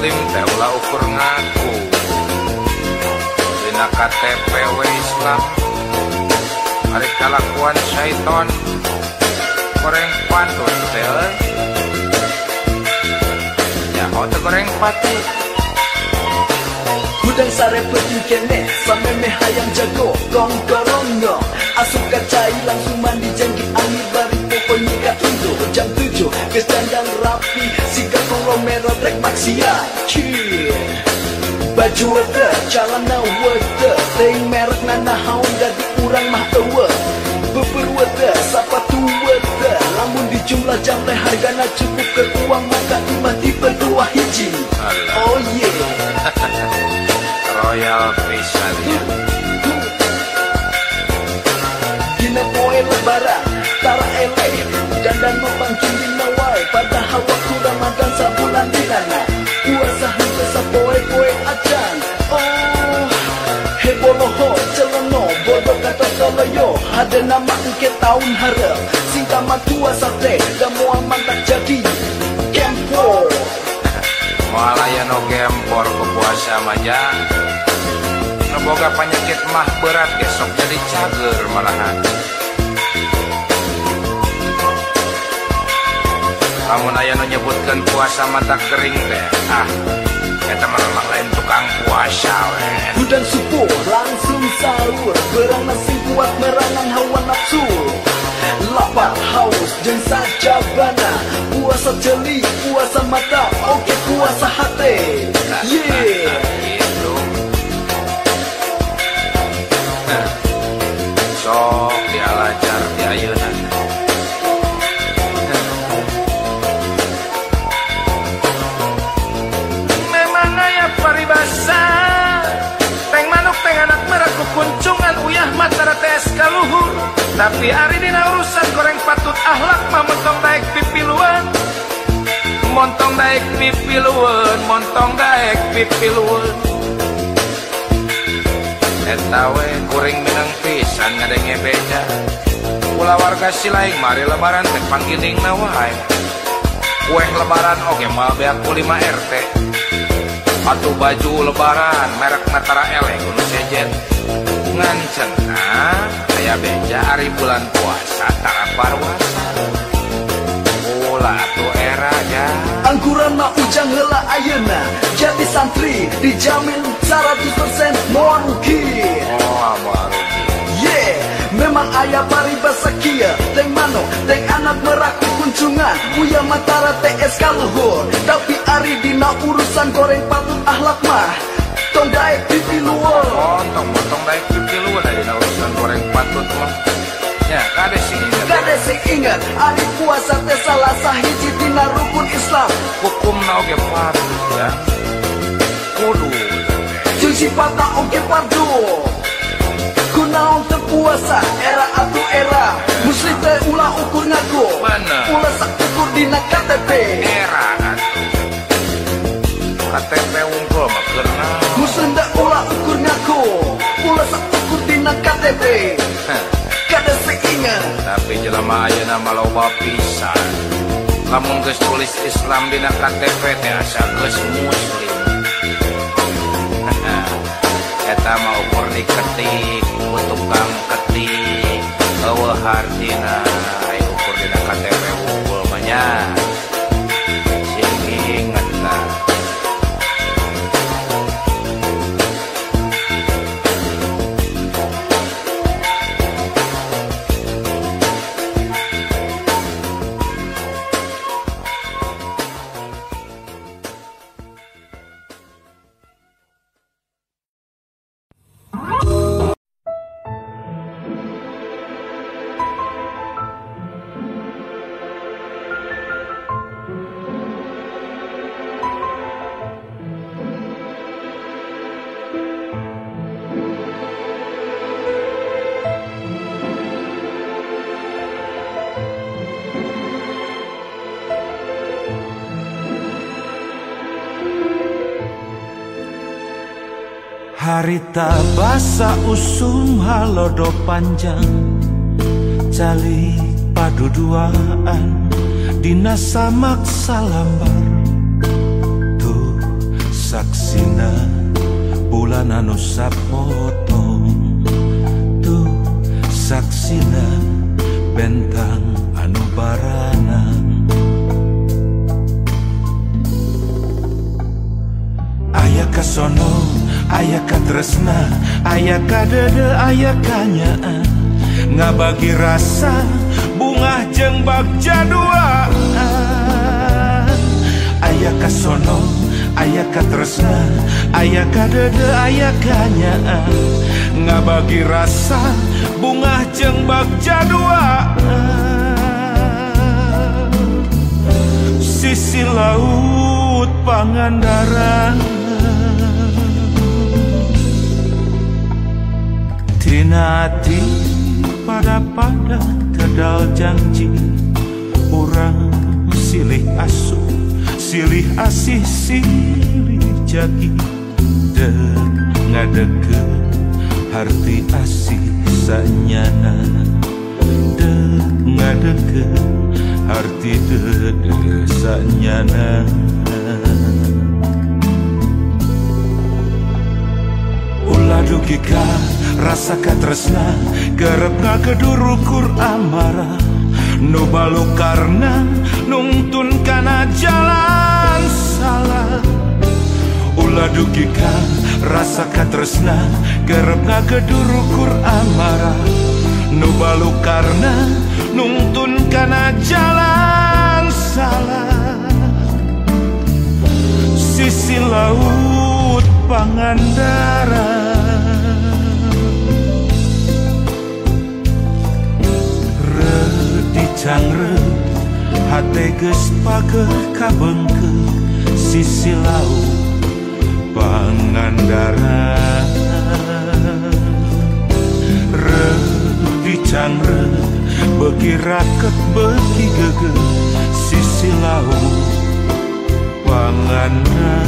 muslim teh ulah ukur ngaku dina KTP we Islam ari kalakuan syaiton goreng patut teh ya teu goreng patut Gudang sare peti kene sameme hayang jago gong korongo asup kacai langsung mandi jangkit angin bari pokoknya katundo jam 7 kes dandan rapi siga Romero trek maksiat cheer baju wete calana wete ting merek nana Honda di urang mah ewe beber wete sapatu wete lamun di jumlah jam teh hargana cukup ke uang maka imah tipe 2 hiji oh yeah royal pisan ya dina poe lebaran tara ele dandan mapangkin dina wae padahal waktu Ramadan sabulan dinana puasa henteu sapoe-poe acan oh heboloho celeno bodo kata koloyo ada nama engke tahun harap singka matua sate dan muaman tak jadi kempor moal aya no gempor ke puasa maja boga penyakit mah berat besok jadi cager malahan lamun aya nu nyebutkeun puasa mata kering teh eta mah lain tukang puasa we gudang subuh langsung sahur berang nasi kuat meranang hawa nafsu lapar haus jeung sajabana puasa jeli puasa mata oke puasa hati yeah sok dialajar di ayeuna memang aya paribasa teng manuk teng anak merah kukuncungan uyah matara tes kaluhur tapi ari dina urusan goreng patut akhlak mah montong daek pipiluan montong daek pipiluan montong daek pipiluan eta we kuring minang pisan ngadenge beja ulah warga Silaing mari lebaran teh panggiling wae kue lebaran oge moal beak ku 5 RT atuh baju lebaran merek Natara Ele kudu sejen ngancen aya beja ari bulan puasa tara parwasa ulah atuh era ya angguran mah ujang heula ayeuna jadi santri dijamin 100% moal rugi yeah memang aya paribasa kieu teng mano teng anak merak kuncungan buya matara TS kaluhur tapi ari dina urusan goreng patut akhlak mah tong daek pipi luhur tong daek pipi luhur dina urusan goreng patut mah ya kade sing ingat ari puasa teh salah sahiji dina rukun Islam hukumna oge patut ya kudu jeung sifatna oge fardu kunaon teu puasa era atuh era muslim teh ulah ukur ngaku ulah sak ukur dina KTP era KTP unggul mah keurna muslim teh ulah ukur ngaku ulah sak ukur dina KTP kada seingat tapi jelema ayeuna mah loba pisan lamun geus tulis Islam dina KTP teh asa geus muslim eta mah ukur diketik ku tukang ketik eueuh hartina aya ukur dina KTP unggul mah nya sing ingetna Harita basa usum halodo panjang Jali paduduaan dina samak salambar Tuh saksina bulan anu sapotong, tuh saksina bentang anu baranang. Aya kasono, aya katresna, aya kadede, aya kanyaan, ngabagi rasa bunga jeung bagja duaan. Aya kasono, aya katresna, aya kadede, aya kanyaan, ngabagi rasa bunga jeung bagja duaan. Sisi laut Pangandaran, Tinati pada kedal janji, orang silih asuh, silih asih, silih jagi, dek ngadeke harti asih sanyana, dek ngadeke harti dede sanyana. Ulah dugika rasa katresna, gerepna kedurukur amarah, nu balukarna nungtun kana jalan salah. Ulah dugika rasa katresna, gerepna kedurukur amarah, nu balukarna nungtun kana jalan salah. Sisi laut Pangandaran, cangre hate geus pageh kabengke, sisi laut Pangandaran. Di cangre beuki raket beuki gege, sisi laut Pangandaran.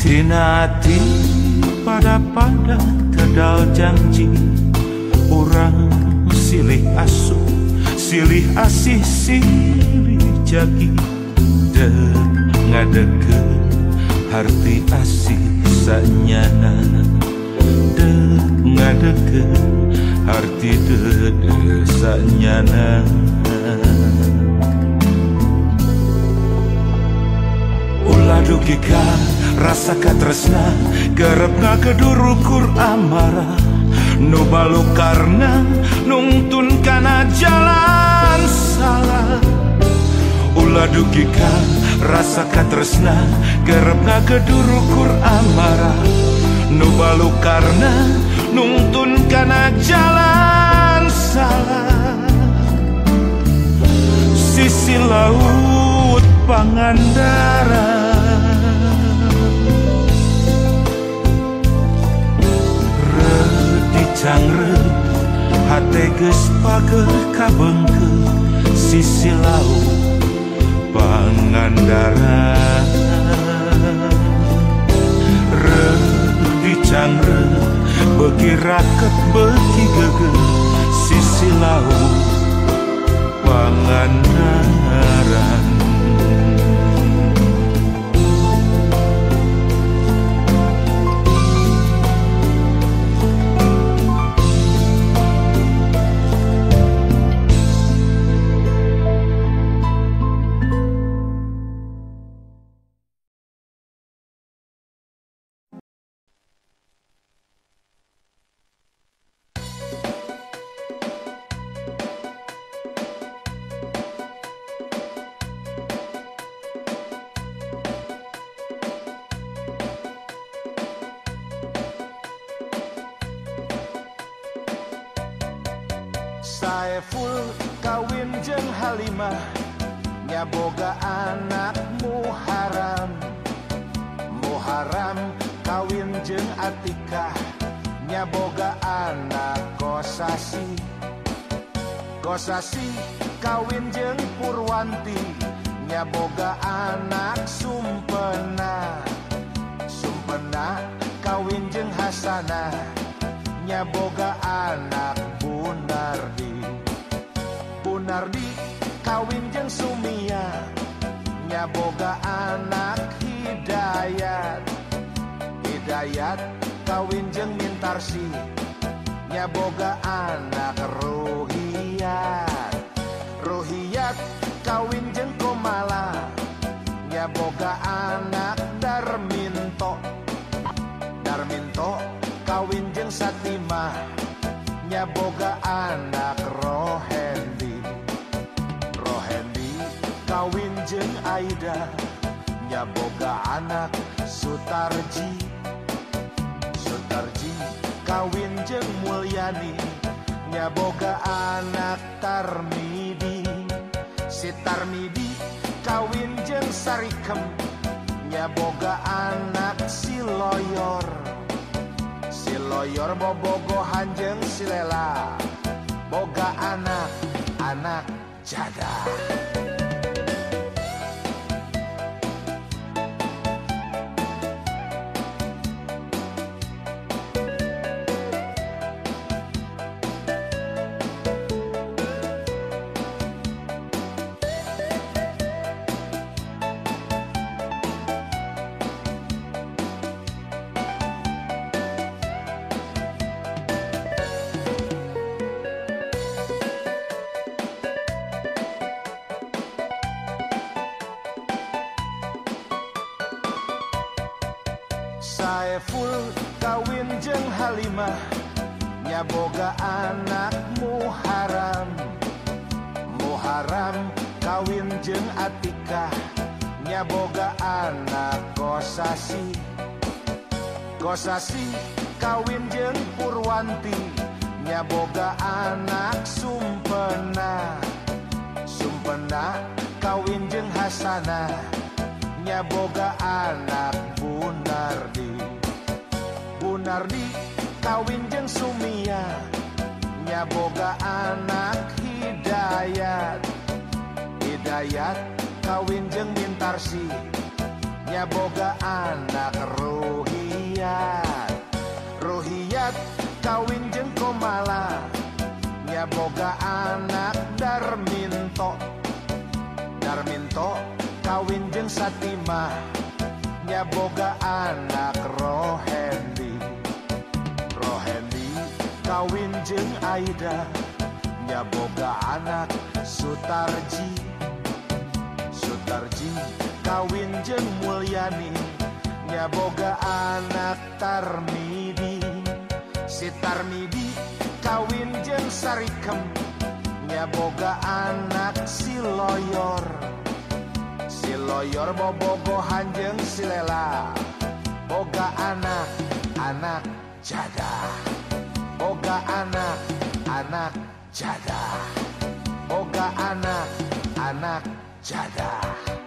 Tinati pada kedal janji, orang silih asuh, silih asih, silih jagi, dek ngadeke harti asih sanyana, dek ngadeke harti dede sanyana. Ulah dugika rasa katresna, gerepna kedurukur amarah, nu balukarna nungtun kana jalan salah. Ulah dugika rasa katresna, gerepna kedurukur amarah, nu balukarna nungtun kana jalan salah. Sisi laut Pangandaran, cangre hate geus pageh kabengke, sisi laut Pangandaran. Di cangre beuki raket beuki gege, sisi laut Pangandaran. Saeful kawin jeung Halimah, nyaboga anak Muharam. Muharam kawin jeung Atikah, nyaboga anak Kosasi. Kosasi kawin jeung Purwanti, nyaboga anak Sumpena. Sumpena kawin jeung Hasanah, nyaboga anak Bunardi. Bunardi kawin jeung Sumia, nyaboga anak Hidayat. Hidayat kawin jeung Mintarsi, nyaboga anak Ruhiyat. Ruhiyat kawin jeung Komala, nyaboga anak Darminto. Darminto kawin jeung Satimah, nyaboga anak Rohendi. Rohendi kawin jeung Aida, nyaboga anak Sutarji. Sutarji kawin jeung Mulyani, nyaboga anak Tarmidi. Si Tarmidi kawin jeung Sarikem, nyaboga anak Siloyor. Siloyor bobogohan jeung Silela, boga anak jadah. Saeful kawin jeung Halimah, nyaboga anak Muharam. Muharam kawin jeung Atikah, nyaboga anak Kosasi. Kosasi kawin jeung Purwanti, nyaboga anak Sumpena. Sumpena kawin jeung Hasanah, nyaboga anak Bunardi. Bunardi kawin jeung Sumia, nyaboga anak Hidayat. Hidayat kawin jeung Mintarsi, nyaboga anak Ruhiyat. Ruhiyat kawin jeung Komala, nyaboga anak Darminto. Darminto kawin jeung Satimah, nyaboga anak Rohendi. Rohendi kawin jeung Aida, nyaboga anak Sutarji. Sutarji kawin jeung Mulyani, nyaboga anak Tarmidi. Si Tarmidi kawin jeung Sarikem, nyaboga anak Siloyor. Siloyor bobogohan jeung Silela, boga anak jadah. Boga anak jadah. Boga anak jadah.